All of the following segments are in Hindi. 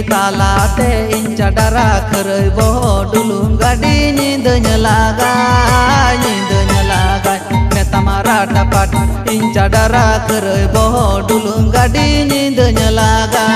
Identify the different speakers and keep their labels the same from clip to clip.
Speaker 1: तालाते इन चडरा खरई बो डुलुम गाड़ी नींद लागा ने तमारा टपट इन चडरा खरई बो डुलुम गाड़ी नींद लागा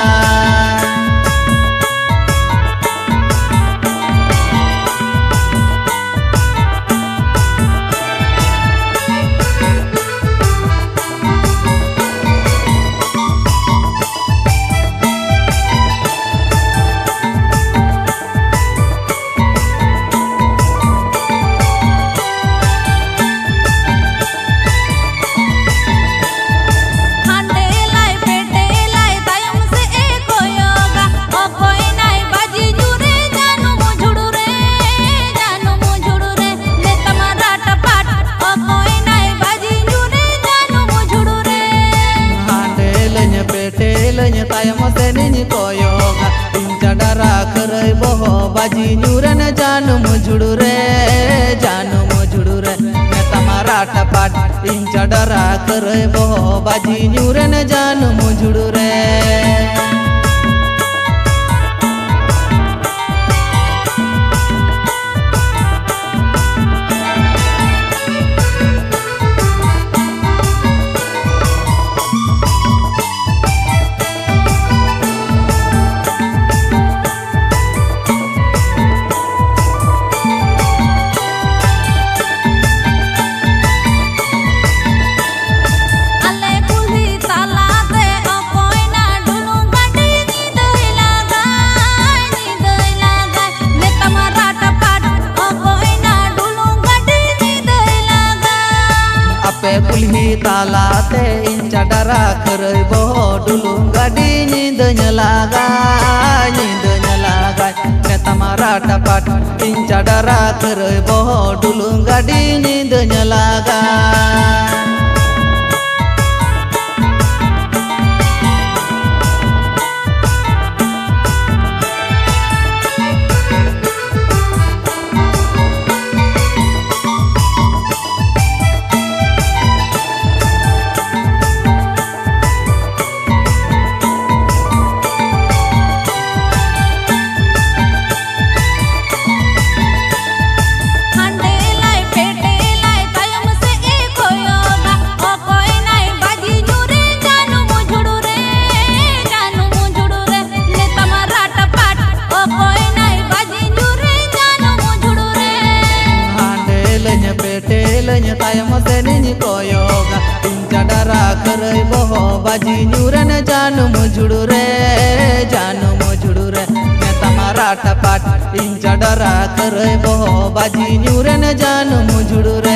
Speaker 1: तायम से निनी कोयोगा इन चडरा खरई बहो बाजी न्यूरन जानू मुझुड़ू रे मैं तमारा टपाट इन चडरा खरई बहो बाजी न्यूरन जानू मुझुड़ू रे कुल्ही तालाते इन चडरा खरई बो डुलुम गाड़ी नींद लागा ने तमारा टपट इन चडरा खरई बो डुलुम गाड़ी नींद लागा तायम से निनी कोयोगा इन चडरा खरई बहो बाजी न्यूरन जानू मुझुड़ू रे मैं तमारा टपाट इन चडरा खरई बहो बाजी न्यूरन जानू मुझुड़ू रे।